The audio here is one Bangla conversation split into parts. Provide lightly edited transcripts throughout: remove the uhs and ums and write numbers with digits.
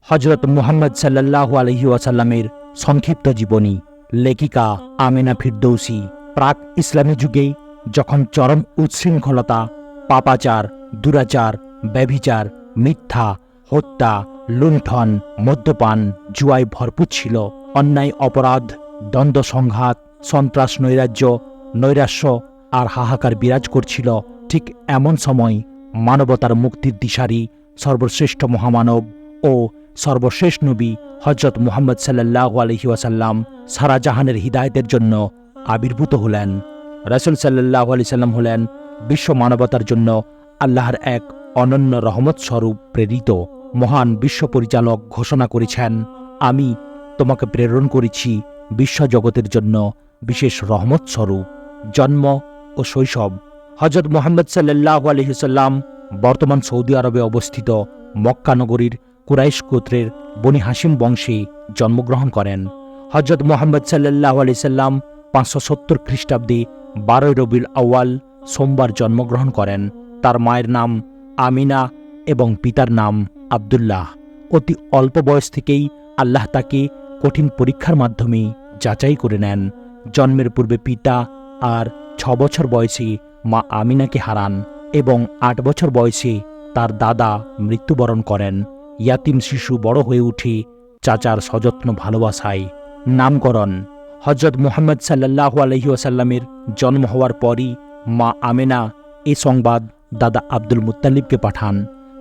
হজরত মুহাম্মদ সাল্লাল্লাহু আলাইহি ওয়াসাল্লামের সংক্ষিপ্ত জীবনী। লেখিকা আমেনা ফিরদৌসী। প্রাক ইসলামী যুগে যখন চরম উচ্ছৃঙ্খলতা, পাপাচার, দুরাচার, ব্যভিচার, মিথ্যা, হত্যা, লুণ্ঠন, মদ্যপান, জুয়ায় ভরপুর ছিল, অন্যায়, অপরাধ, দ্বন্দ্ব, সংঘাত, সন্ত্রাস, নৈরাশ্য আর হাহাকার বিরাজ করছিল, ঠিক এমন সময় মানবতার মুক্তির দিশারি সর্বশ্রেষ্ঠ মহামানব ও সর্বশেষ নবী হজরত মুহাম্মদ সাল্লাল্লাহু আলাইহি ওয়াসাল্লাম সারা জাহানের হিদায়তের জন্য আবির্ভূত হলেন। রাসূল সাল্লাল্লাহু আলাইহি সাল্লাম হলেন বিশ্ব মানবতার জন্য আল্লাহর এক অনন্য রহমত স্বরূপ প্রেরিত। মহান বিশ্ব পরিচালক ঘোষণা করেছেন, আমি তোমাকে প্রেরণ করেছি বিশ্বজগতের জন্য বিশেষ রহমত স্বরূপ। জন্ম ও শৈশব। হজরত মুহাম্মদ সাল্লাল্লাহু আলাইহি ওয়াসাল্লাম বর্তমান সৌদি আরবে অবস্থিত মক্কা নগরীর কুরাইশ গোত্রের বনি হাশিম বংশে জন্মগ্রহণ করেন। হজরত মুহাম্মদ সাল্লাল্লাহু আলাইহি সাল্লাম 570 খ্রিস্টাব্দে 12 রবিউল আউয়াল সোমবার জন্মগ্রহণ করেন। তার মায়ের নাম আমিনা এবং পিতার নাম আব্দুল্লাহ। অতি অল্প বয়স থেকেই আল্লাহ তাকে কঠিন পরীক্ষার মাধ্যমে যাচাই করে নেন। জন্মের পূর্বে পিতা আর 6 বছর বয়সে মা আমিনাকে হারান এবং 8 বছর বয়সে তার দাদা মৃত্যুবরণ করেন। ইয়াতিম শিশু বড় হয়ে উঠে চাচার সযত্ন ভালোবাসায়। নামকরণ। হজরত মুহাম্মদ সাল্লাল্লাহু আলাইহি ওয়াসাল্লামের জন্ম হওয়ার পরই মা আমেনা এ সংবাদ দাদা আব্দুল মুত্তালিবকে পাঠান।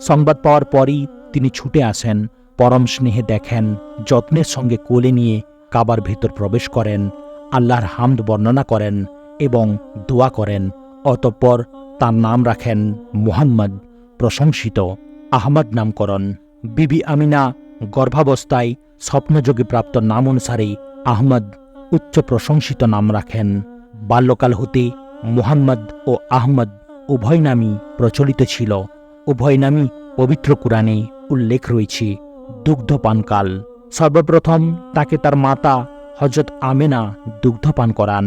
সংবাদ পাওয়ার পরই তিনি ছুটে আসেন, পরম স্নেহে দেখেন, যত্নের সঙ্গে কোলে নিয়ে কাবার ভেতর প্রবেশ করেন, আল্লাহর হামদ বর্ণনা করেন এবং দোয়া করেন। অতঃপর তার নাম রাখেন মুহাম্মদ, প্রশংসিত। আহমদ নামকরণ। বিবি আমিনা গর্ভাবস্থায় স্বপ্নযোগে প্রাপ্ত নাম অনুসারে আহমদ উচ্চ প্রশংসিত নাম রাখেন। বাল্যকাল হতে মুহাম্মদ ও আহমদ উভয় নামই প্রচলিত ছিল। উভয় নামই পবিত্র কুরআনে উল্লেখ রয়েছে। দুগ্ধপানকাল। সর্বপ্রথম তাকে তার মাতা হজরত আমেনা দুগ্ধপান করান।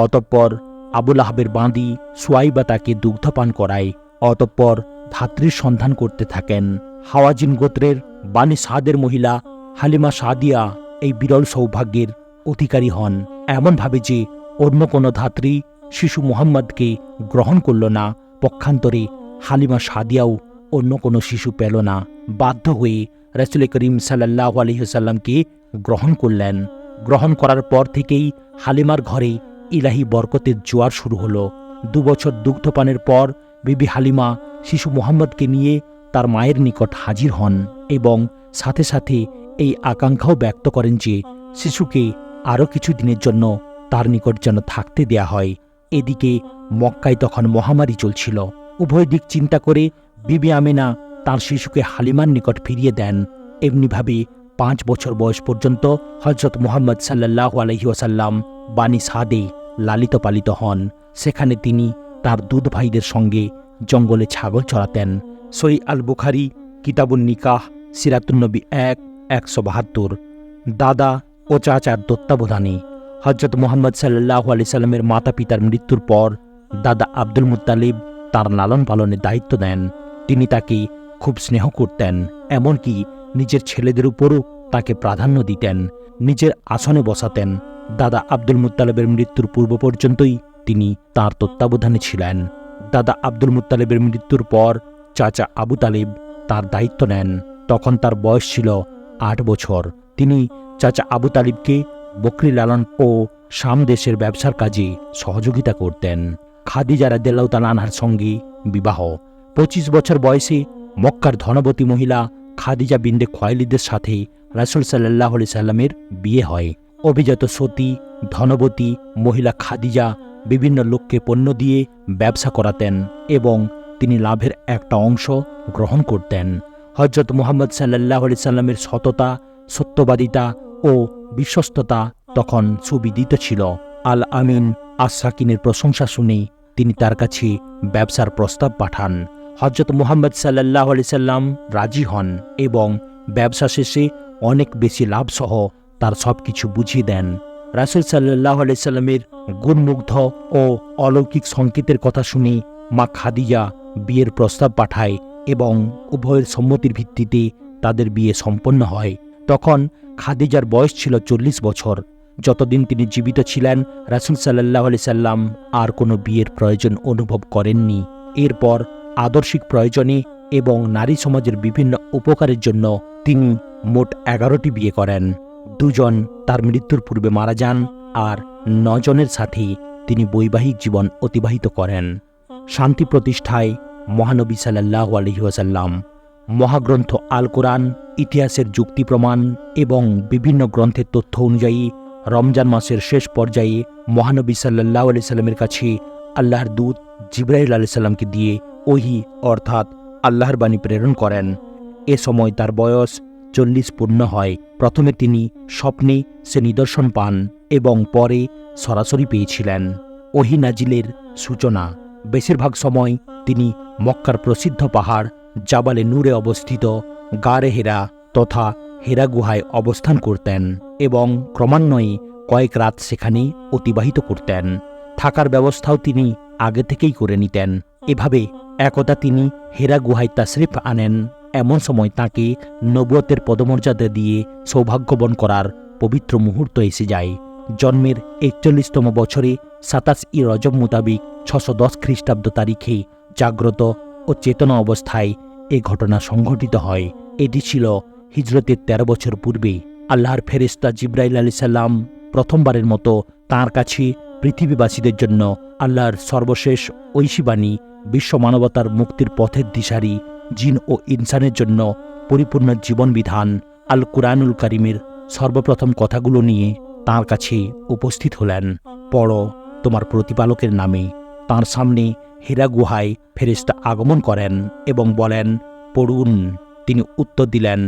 অতঃপর আবুল আহাবের বাঁদী সুয়াইবা তাকে দুগ্ধপান করায়। অতঃপর ধাত্রীর সন্ধান করতে থাকেন। হাওয়াজিন গোত্রের বানি সাদের মহিলা হালিমা সাদিয়া এই বিরল সৌভাগ্যের অধিকারী হন, এমনভাবে যে অন্য কোনো ধাত্রী শিশু মুহাম্মদকে গ্রহণ করল না। পক্ষান্তরে হালিমা সাদিয়াও অন্য কোনো শিশু পেল না। বাধ্য হয়ে রাসূল করিম সাল্লাল্লাহু আলাইহি ওয়াসাল্লামকে গ্রহণ করলেন। গ্রহণ করার পর থেকেই হালিমার ঘরে ইলাহি বরকতের জোয়ার শুরু হলো। 2 বছর দুগ্ধপানের পর বিবি হালিমা শিশু মুহাম্মদকে নিয়ে তার মায়ের নিকট হাজির হন এবং সাথে সাথে এই আকাঙ্ক্ষাও ব্যক্ত করেন যে শিশুকে আরও কিছু দিনের জন্য তার নিকট যেন থাকতে দেয়া হয়। এদিকে মক্কায় তখন মহামারী চলছিল। উভয় দিক চিন্তা করে বিবি আমেনা তার শিশুকে হালিমার নিকট ফিরিয়ে দেন। এমনিভাবে 5 বছর বয়স পর্যন্ত হজরত মুহাম্মদ সাল্লাল্লাহু আলাইহি ওয়াসাল্লাম বানি সাদে লালিত পালিত হন। সেখানে তিনি তার দুধ ভাইদের সঙ্গে জঙ্গলে ছাগল চড়াতেন। সহিহ আল বুখারী, কিতাবুন নিকাহ, সিরাতুন নবী 1:172। দাদা ও চাচার তত্ত্বাবধানে। হজরত মুহাম্মদ সাল্লাল্লাহু আলাইহি সাল্লামের মাতা পিতার মৃত্যুর পর দাদা আব্দুল মুত্তালিব তার লালন পালনের দায়িত্ব দেন। তিনি তাকে খুব স্নেহ করতেন, এমনকি নিজের ছেলেদের উপরও তাকে প্রাধান্য দিতেন, নিজের আসনে বসাতেন। দাদা আব্দুল মুত্তালিবের মৃত্যুর পূর্ব পর্যন্তই তিনি তাঁর তত্ত্বাবধানে ছিলেন। দাদা আব্দুল মুত্তালিবের মৃত্যুর পর চাচা আবু তালিব তার দায়িত্ব নেন। তখন তার বয়স ছিল 8 বছর। তিনি চাচা আবু তালিবকে বকরি লালন ও শাম দেশের ব্যবসার কাজে সহযোগিতা করতেন। খাদিজা রাদিয়াল্লাহু তাআলা আনহার সঙ্গে বিবাহ। 25 বছর বয়সে মক্কার ধনবতী মহিলা খাদিজা বিনতে খুয়াইলিদের সাথে রাসূল সাল্লাল্লাহু আলাইহি সাল্লামের বিয়ে হয়। অভিজাত সতী ধনবতী মহিলা খাদিজা বিভিন্ন লোককে পণ্য দিয়ে ব্যবসা করাতেন এবং তিনি লাভের একটা অংশ গ্রহণ করতেন। হজরত মুহাম্মদ সাল্লাল্লাহু আলাইহি সাল্লামের সততা, সত্যবাদিতা ও বিশ্বস্ততা তখন সুবিদিত ছিল। আল আমিন আস-সাকিনের প্রশংসা শুনে তিনি তার কাছে ব্যবসার প্রস্তাব পাঠান। হজরত মুহাম্মদ সাল্লাল্লাহু আলাইহি সাল্লাম রাজি হন এবং ব্যবসা শেষে অনেক বেশি লাভসহ তার সবকিছু বুঝিয়ে দেন। রাসূল সাল্লাল্লাহু আলাইহি সাল্লামের গুণমুগ্ধ ও অলৌকিক সংকেতের কথা শুনে মা খাদিজা বিয়ের প্রস্তাব পাঠায় এবং উভয়ের সম্মতির ভিত্তিতে তাদের বিয়ে সম্পন্ন হয়। তখন খাদিজার বয়স ছিল 40 বছর। যতদিন তিনি জীবিত ছিলেন রাসূল সাল্লাল্লাহু আলাইহি সাল্লাম আর কোনো বিয়ের প্রয়োজন অনুভব করেননি। এরপর আদর্শিক প্রয়োজনে এবং নারী সমাজের বিভিন্ন উপকারের জন্য তিনি মোট 11টি বিয়ে করেন। 2 জন তার মৃত্যুর পূর্বে মারা যান, আর 9 জনের সাথে তিনি বৈবাহিক জীবন অতিবাহিত করেন। শান্তি প্রতিষ্ঠায় মহানবী সাল্লাল্লাহু আলাইহি ওয়াসাল্লাম মহাগ্রন্থ আল কোরআন, ইতিহাসের যুক্তি প্রমাণ এবং বিভিন্ন গ্রন্থের তথ্য অনুযায়ী রমজান মাসের শেষ পর্যায়ে মহানবী সাল্লাল্লাহু আলাইহি সাল্লামের কাছে আল্লাহর দূত জিবরাইল আলাইহিস সালামকে দিয়ে ওহী অর্থাৎ আল্লাহর বাণী প্রেরণ করেন। এ সময় তার বয়স 40 পূর্ণ হয়। প্রথমে তিনি স্বপ্নে সে নিদর্শন পান এবং পরে সরাসরি পেয়েছিলেন। ওহী নাজিলের সূচনা বেশিরভাগ সময় তিনি মক্কার প্রসিদ্ধ পাহাড় জাবালে নূরে অবস্থিত গারে হেরা তথা হেরা গুহায় অবস্থান করতেন এবং ক্রমান্বয়ে কয়েক রাত সেখানে অতিবাহিত করতেন। থাকার ব্যবস্থাও তিনি আগে থেকেই করে নিতেন। এভাবে একদা তিনি হেরা গুহায় তাশরিফ আনেন। এমন সময় তাকে নবুয়তের পদমর্যাদা দিয়ে সৌভাগ্যবন করার পবিত্র মুহূর্ত এসে যায়। জন্মের 41তম বছরে 27 রজব মোতাবিক 610 খ্রিস্টাব্দ তারিখে জাগ্রত ও চেতনা অবস্থায় এ ঘটনা সংঘটিত হয়। এটি ছিল হিজরতের 13 বছর পূর্বে। আল্লাহর ফেরেশতা জিবরাইল আলাইহিস সালাম প্রথমবারের মতো তাঁর কাছে পৃথিবীবাসীদের জন্য আল্লাহর সর্বশেষ ঐশীবাণী, বিশ্ব মানবতার মুক্তির পথের দিশারি, জিন ও ইনসানের জন্য পরিপূর্ণ জীবনবিধান আল কুরআনুল কারীমের সর্বপ্রথম কথাগুলো নিয়ে তাঁর কাছে উপস্থিত হলেন। পড়ো তোমার প্রতিপালকের নামে। তাঁর সামনে হেরা গুহায় ফেরেশতা আগমন করেন এবং বলেন, পড়ুন। তিনি উত্তর দিলেন,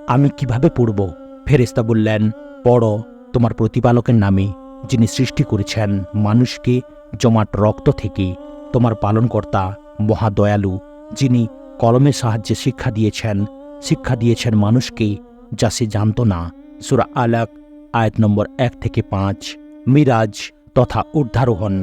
আমি কিভাবে পড়ব? ফেরেশতা বললেন, পড়ো তোমার প্রতিপালকের নামে, যিনি সৃষ্টি করেছেন মানুষকে জমাট রক্ত থেকে, তোমার পালনকর্তা মহাদয়ালু, যিনি কলমের সাহায্যে শিক্ষা দিয়েছেন মানুষকে যা সে জানত না। সূরা আলাক আয়াত নম্বর 1 থেকে 5। মিরাজ তথা ঊর্ধ্বারোহণ।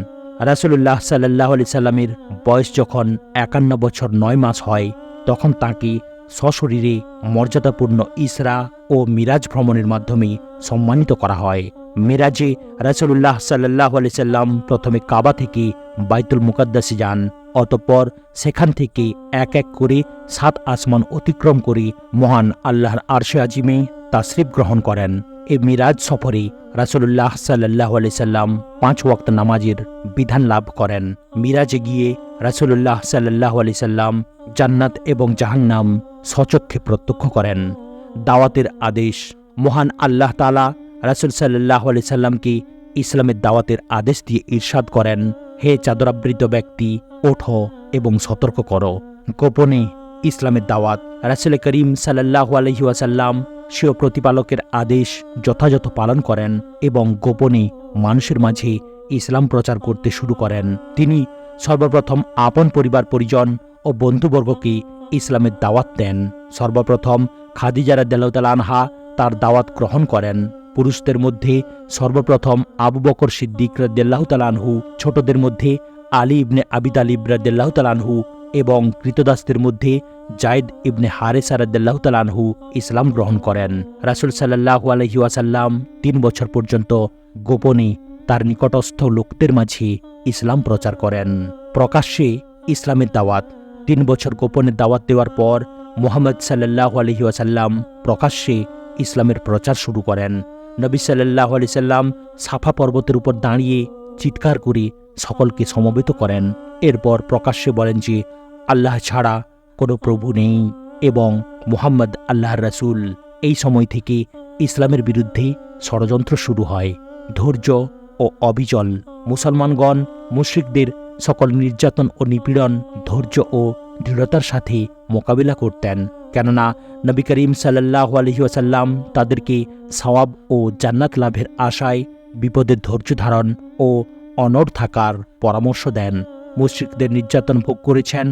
রাসূলুল্লাহ সাল্লাল্লাহু আলাইহি সাল্লামের বয়স যখন 51 বছর 9 মাস হয়, তখন তাঁকে সশরীরে মর্যাদাপূর্ণ ইসরা ও মিরাজ ভ্রমণের মাধ্যমে সম্মানিত করা হয়। মিরাজে রাসূলুল্লাহ সাল্লাল্লাহু আলাইহি সাল্লাম প্রথমে কাবা থেকে বাইতুল মুকাদ্দাসে যান। অতঃপর সেখান থেকে এক এক করে 7 আসমান অতিক্রম করে মহান আল্লাহর আরশে আজিমে তাশরিফ গ্রহণ করেন। এই মিরাজ সফরে রাসূলুল্লাহ সাল্লাল্লাহু আলাইহি সাল্লাম 5 ওয়াক্ত নামাজের বিধান লাভ করেন। মিরাজে গিয়ে রাসূলুল্লাহ সাল্লাল্লাহু আলাইহি সাল্লাম জান্নাত এবং জাহান্নাম স্বচক্ষে প্রত্যক্ষ করেন। দাওয়াতের আদেশ। মহান আল্লাহ তাআলা রাসূল সাল্লাল্লাহু আলাইহি সাল্লামকে ইসলামের দাওয়াতের আদেশ দিয়ে ইরশাদ করেন, হে চাদরাবৃত ব্যক্তি, ওঠো এবং সতর্ক করো। গোপনে ইসলামের দাওয়াত। রাসূল করিম সাল্লাল্লাহু আলাইহি ওয়াসাল্লাম স্বীয় প্রতিপালকের আদেশ যথাযথ পালন করেন এবং গোপনে মানুষের মাঝে ইসলাম প্রচার করতে শুরু করেন। তিনি সর্বপ্রথম আপন পরিবার পরিজন ও বন্ধুবর্গকে ইসলামের দাওয়াত দেন। সর্বপ্রথম খাদিজা রাদিয়াল্লাহু তাআলা আনহা তার দাওয়াত গ্রহণ করেন। পুরুষদের মধ্যে সর্বপ্রথম আবু বকর সিদ্দিক রাদিয়াল্লাহু তাআলা আনহু, ছোটদের মধ্যে আলী ইবনে আবি তালিব রাদিয়াল্লাহু তাআলা আনহু এবং কৃতদাসদের মধ্যে জায়েদ ইবনে হারেসা রাদিয়াল্লাহু তাআলা আনহু ইসলাম গ্রহণ করেন। রাসূল সাল্লাল্লাহু আলাইহি ওয়াসাল্লাম 3 বছর পর্যন্ত গোপনে তার নিকটস্থ লোকদের মাঝে ইসলাম প্রচার করেন। প্রকাশ্যে ইসলামের দাওয়াত। 3 বছর গোপনে দাওয়াত দেওয়ার পর মুহাম্মদ সাল্লাল্লাহু আলাইহি ওয়াসাল্লাম প্রকাশ্যে ইসলামের প্রচার শুরু করেন। নবী সাল্লাল্লাহু আলাইহি সাল্লাম সাফা পর্বতের উপর দাঁড়িয়ে চিৎকার করে সকলকে সমবেত করেন। এরপর প্রকাশ্যে বলেন যে আল্লাহ ছাড়া কোনো প্রভু নেই এবং মুহাম্মদ আল্লাহর রাসূল। এই সময় থেকে ইসলামের বিরুদ্ধে ষড়যন্ত্র শুরু হয়। ধৈর্য ও অবিচল। মুসলমানগণ মুশরিকদের সকল নির্যাতন ও নিপীড়ন ধৈর্য ও দৃঢ়তার সাথে মোকাবিলা করতেন, কেননা নবী করিম সাল্লাল্লাহু আলাইহি ওয়াসাল্লাম তাদেরকে সওয়াব ও জান্নাত লাভের আশায় বিপদের ধৈর্য ধারণ ও অনড় থাকার পরামর্শ দেন। মুশরিকদের নির্যাতন ভোগ করেছেন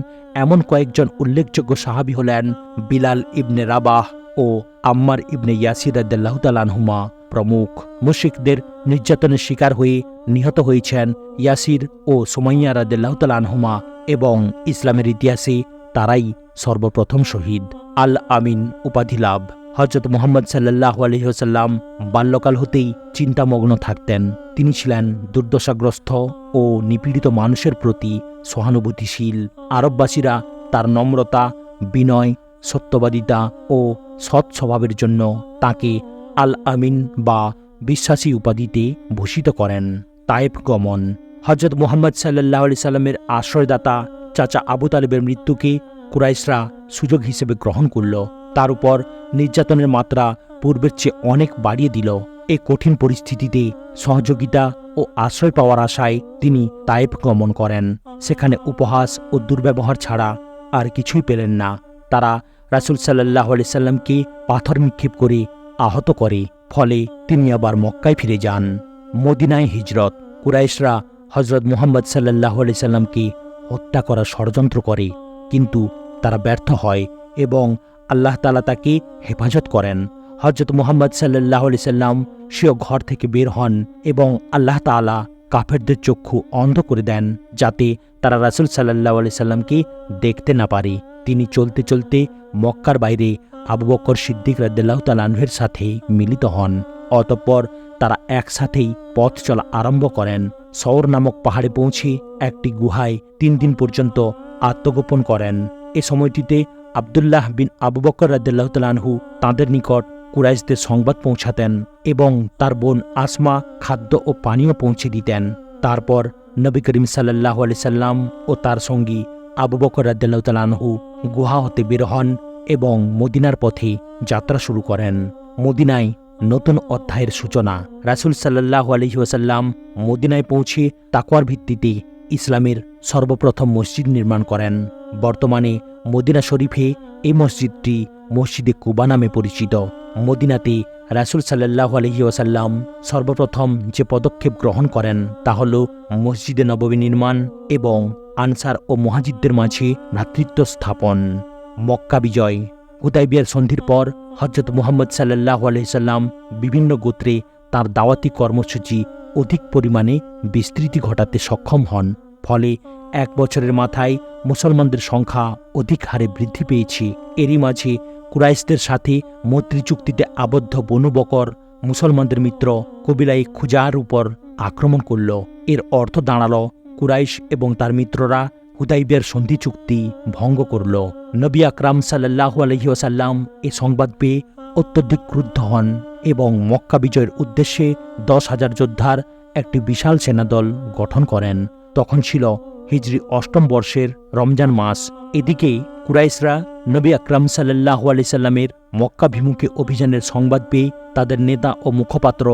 এমন কয়েকজন উল্লেখযোগ্য সাহাবী হলেন বিলাল ইবনে রাবাহ ও আম্মার ইবনে ইয়াসির রাদিয়াল্লাহু তাআলা আনহুমা প্রমুখ। মুশরিকদের নির্যাতনের শিকার হয়ে নিহত হয়েছেন ইয়াসির ও সুমাইয়া রাদিয়াল্লাহু তাআলা আনহুমা এবং ইসলামের ইতিহাসে তারাই সর্বপ্রথম শহীদ। আল আমিন উপাধি লাভ। হযরত মুহাম্মদ সাল্লাল্লাহু আলাইহি ওয়াসাল্লাম বাল্যকাল হতেই চিন্তামগ্ন থাকতেন। তিনি ছিলেন দুর্দশাগ্রস্ত ও নিপীড়িত মানুষের প্রতি সহানুভূতিশীল। আরববাসীরা তার নম্রতা, বিনয়, সত্যবাদিতা ও সৎ স্বভাবের জন্য তাকে আল আমিন বা বিশ্বাসী উপাধিতে ভূষিত করেন। তায়েফ গমন। হযরত মুহাম্মদ সাল্লাল্লাহু আলাইহি সাল্লামের আশ্রয়দাতা চাচা আবু তালেবের মৃত্যুকে কুরাইশরা সুযোগ হিসেবে গ্রহণ করল। তার উপর নির্যাতনের মাত্রা পূর্বের চেয়ে অনেক বাড়িয়ে দিল। এই কঠিন পরিস্থিতিতে সহযোগিতা ও আশ্রয় পাওয়ার আশায় তিনি তায়েফ গমন করেন। সেখানে উপহাস ও দুর্ব্যবহার ছাড়া আর কিছুই পেলেন না। তারা রাসূল সাল্লাল্লাহু আলাইহি সাল্লামকে পাথর নিক্ষেপ করে আহত করে। ফলে তিনি আবার মক্কায় ফিরে যান। মদিনায় হিজরত। কুরাইশরা হযরত মুহাম্মদ সাল্লাল্লাহু আলাইহি সাল্লামকে হত্যা করার ষড়যন্ত্র করে, কিন্তু তারা ব্যর্থ হয় এবং আল্লাহ তাআলা তাকে হেফাজত করেন। হযরত মুহাম্মদ সাল্লাল্লাহু আলাইহি সাল্লাম স্বীয় ঘর থেকে বের হন এবং আল্লাহ তাআলা কাফেরদের চক্ষু অন্ধ করে দেন, যাতে তারা রাসূল সাল্লাল্লাহু আলাইহি সাল্লামকে দেখতে না পারে। তিনি চলতে চলতে মক্কার বাইরে আবু বকর সিদ্দিক রাদিয়াল্লাহু তাআলা আনহুর সাথে মিলিত হন। অতঃপর তারা একসাথেই পথ চলা আরম্ভ করেন। সওর নামক পাহাড়ে পৌঁছে একটি গুহায় 3 দিন পর্যন্ত আত্মগোপন করেন। এ সময়টিতে আব্দুল্লাহ বিন আবু বকর রাদিয়াল্লাহু তাআলা আনহু তাঁদের নিকট কুরাইশদের সংবাদ পৌঁছাতেন এবং তার বোন আসমা খাদ্য ও পানীয় পৌঁছে দিতেন। তারপর নবী করিম সাল্লাল্লাহু আলাইহি সাল্লাম ও তার সঙ্গী আবু বকর রাদিয়াল্লাহু তাআলা আনহু গুহা হতে বের হন এবং মদিনার পথে যাত্রা শুরু করেন। মদিনায় নতুন অধ্যায়ের সূচনা। রাসূল সাল্লাল্লাহু আলাইহি ওয়াসাল্লাম মদিনায় পৌঁছে তাকওয়ার ভিত্তিতে ইসলামের সর্বপ্রথম মসজিদ নির্মাণ করেন। বর্তমানে মদিনা শরীফে এই মসজিদটি মসজিদে কুবা নামে পরিচিত। মদিনাতে রাসূল সাল্লাল্লাহু আলাইহি ওয়াসাল্লাম সর্বপ্রথম যে পদক্ষেপ গ্রহণ করেন তা হল মসজিদে নববী নির্মাণ এবং আনসার ও মুহাজিরদের মাঝে ভ্রাতৃত্ব স্থাপন। মক্কা বিজয়। হুদায়বিয়ার সন্ধির পর হযরত মুহাম্মদ সাল্লাল্লাহু আলাইহি সাল্লাম বিভিন্ন গোত্রে তার দাওয়াতি কর্মসূচি অধিক পরিমাণে বিস্তৃতি ঘটাতে সক্ষম হন। ফলে 1 বছরের মাথায় মুসলমানদের সংখ্যা অধিক হারে বৃদ্ধি পেয়েছে। এরই মাঝে কুরাইশদের সাথে মৈত্রী চুক্তিতে আবদ্ধ বনু বকর মুসলমানদের মিত্র কবিলায় খুজার উপর আক্রমণ করল। এর অর্থ দাঁড়ালো কুরাইশ এবং তার মিত্ররা হুদায়বিয়ার সন্ধি চুক্তি ভঙ্গ করল। নবী আকরাম সাল্লাল্লাহু আলাইহি ওয়াসাল্লাম এ সংবাদ পেয়ে অত্যধিক ক্রুদ্ধ হন এবং মক্কা বিজয়ের উদ্দেশ্যে 10,000 যোদ্ধার একটি বিশাল সেনাদল গঠন করেন। তখন ছিল হিজরি 8ম বর্ষের রমজান মাস। এদিকে কুরাইশরা নবী আকরাম সাল্লাল্লাহু আলাইহি সাল্লামের মক্কাভিমুখী অভিযানের সংবাদ পেয়ে তাদের নেতা ও মুখপাত্র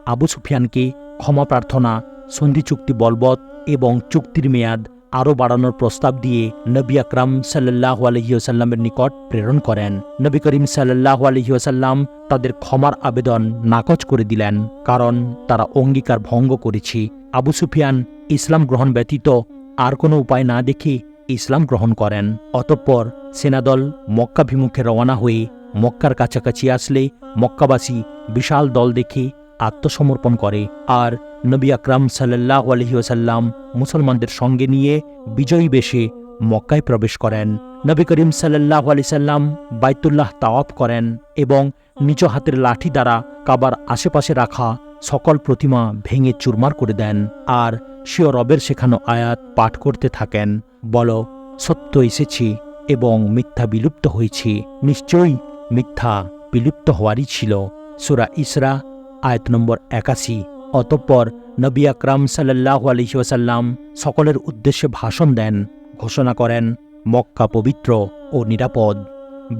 আবু সুফিয়ানকে ক্ষমা প্রার্থনা, সন্ধি চুক্তি বলবৎ এবং চুক্তির মেয়াদ আরও বাড়ানোর প্রস্তাব দিয়ে নবী আকরাম সাল্লাল্লাহু আলাইহি ওয়াসাল্লামের নিকট প্রেরণ করেন। নবী করিম সাল্লাল্লাহু আলাইহি ওয়াসাল্লাম তাদের ক্ষমার আবেদন নাকচ করে দিলেন, কারণ তারা অঙ্গীকার ভঙ্গ করেছে। আবু সুফিয়ান ইসলাম গ্রহণ ব্যতীত আর কোনো উপায় না দেখে ইসলাম গ্রহণ করেন। অতঃপর সেনাদল মক্কাভিমুখে রওনা হয়ে মক্কার কাছাকাছি আসলে মক্কাবাসী বিশাল দল দেখে আত্মসমর্পণ করে আর নবী আকরাম সাল্লাল্লাহু আলাইহি ওয়াসাল্লাম মুসলমানদের সঙ্গে নিয়ে বিজয়ী বেশে মক্কায় প্রবেশ করেন। নবী করিম সাল্লাল্লাহু আলাইহি সাল্লাম বাইতুল্লাহ তাওয়াফ করেন এবং নিজ হাতের লাঠি দ্বারা কাবার আশেপাশে রাখা সকল প্রতিমা ভেঙে চুরমার করে দেন আর স্বীয় রবের শেখানো আয়াত পাঠ করতে থাকেন। বলো, সত্য এসেছে এবং মিথ্যা বিলুপ্ত হয়েছে। নিশ্চয়ই মিথ্যা বিলুপ্ত হওয়ারই ছিল। সূরা ইসরা আয়াত নম্বর 81। অতঃপর নবী আকরাম সাল্লাল্লাহু আলাইহি ওয়াসাল্লাম সকলের উদ্দেশ্যে ভাষণ দেন, ঘোষণা করেন মক্কা পবিত্র ও নিরাপদ।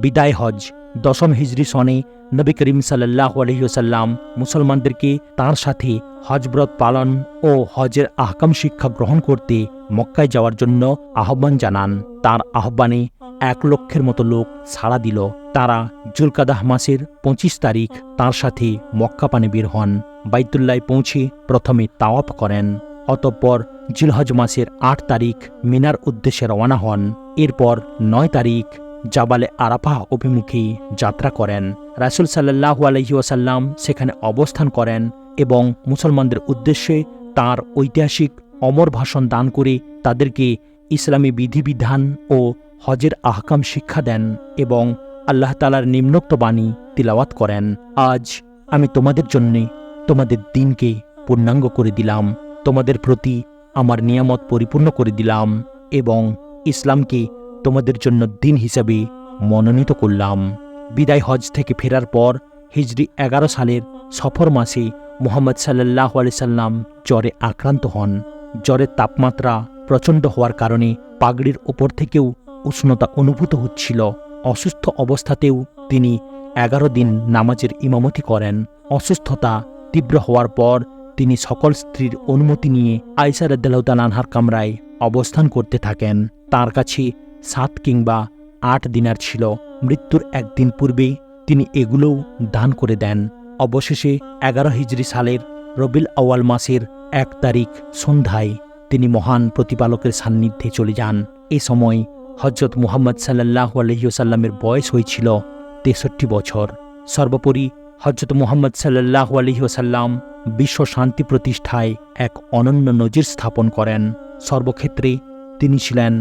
বিদায় হজ। 10ম হিজরি সনে নবী করিম সাল্লাল্লাহু আলাইহি ওয়াসাল্লাম মুসলমানদেরকে তাঁর সাথে হজব্রত পালন ও হজের আহকাম শিক্ষা গ্রহণ করতে মক্কায় যাওয়ার জন্য আহ্বান জানান। তার আহ্বানে 1 লক্ষের মতো লোক সাড়া দিল। তারা জুলকাদাহ মাসের 25 তারিখ তাঁর সাথে মক্কা পানে বের হন। বাইতুল্লায় পৌঁছে প্রথমে তাওয়াফ করেন। অতঃপর জিলহজ মাসের 8 তারিখ মিনার উদ্দেশ্যে রওনা হন। এরপর 9 তারিখ জাবালে আরাফাহ অভিমুখে যাত্রা করেন। রাসূল সাল্লাল্লাহু আলাইহি ওয়াসাল্লাম সেখানে অবস্থান করেন এবং মুসলমানদের উদ্দেশ্যে তাঁর ঐতিহাসিক অমর ভাষণ দান করে তাদেরকে ইসলামী বিধিবিধান ও হজের আহকাম শিক্ষা দেন এবং আল্লাহ তাআলার নিম্নোক্ত বাণী তিলাওয়াত করেন। আজ আমি তোমাদের জন্যে তোমাদের দিনকে পূর্ণাঙ্গ করে দিলাম, তোমাদের প্রতি আমার নিয়ামত পরিপূর্ণ করে দিলাম এবং ইসলামকে তোমাদের জন্য দিন হিসাবে মনোনীত করলাম। বিদায় হজ থেকে ফেরার পর হিজরি 11 সালের সফর মাসে মুহাম্মদ সাল্লাল্লাহু আলাইহি সাল্লাম জ্বরে আক্রান্ত হন। জ্বরের তাপমাত্রা প্রচণ্ড হওয়ার কারণে পাগড়ির ওপর থেকেও উষ্ণতা অনুভূত হচ্ছিল। অসুস্থ অবস্থাতেও তিনি 11 দিন নামাজের ইমামতি করেন। অসুস্থতা তীব্র হওয়ার পর তিনি সকল স্ত্রীর অনুমতি নিয়ে আয়েশা রাদিয়াল্লাহু তাআলা আনহার কামরায় অবস্থান করতে থাকেন। তার কাছে 7 কিংবা 8 দিনার ছিল। মৃত্যুর একদিন পূর্বে তিনি এগুলোও দান করে দেন। অবশেষে 11 হিজরি সালের রবিউল আউয়াল মাসের 1 তারিখ সন্ধ্যায় তিনি মহান প্রতিপালকের সান্নিধ্যে চলে যান। এ সময় হযরত মুহাম্মদ সাল্লাল্লাহু আলাইহি ওয়াসাল্লামের বয়স হয়েছিল 63 বছর। সর্বোপরি হযরত মুহাম্মদ সাল্লাল্লাহু আলাইহি ওয়াসাল্লাম বিশ্ব শান্তি প্রতিষ্ঠায় এক অনন্য নজির স্থাপন করেন। সর্বক্ষেত্রে তিনি ছিলেন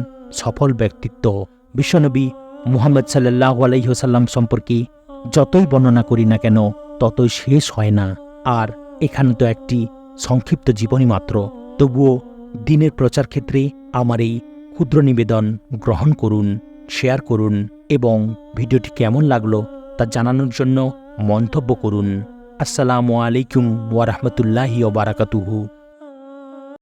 সফল ব্যক্তিত্ব। বিশ্বনবী মুহাম্মদ সাল্লাল্লাহু আলাইহি ওয়াসাল্লাম সম্পর্কে যতই বর্ণনা করি না কেন ততই শেষ হয় না। আর এখানে তো একটি সংক্ষিপ্ত জীবনী মাত্র। তবুও দ্বীনের প্রচার ক্ষেত্রে আমার এই ক্ষুদ্র নিবেদন গ্রহণ করুন, শেয়ার করুন এবং ভিডিওটি কেমন লাগলো তা জানানোর জন্য মন্তব্য করুন। আসসালামু আলাইকুম ওয়া রাহমাতুল্লাহি ওয়া বারাকাতুহু।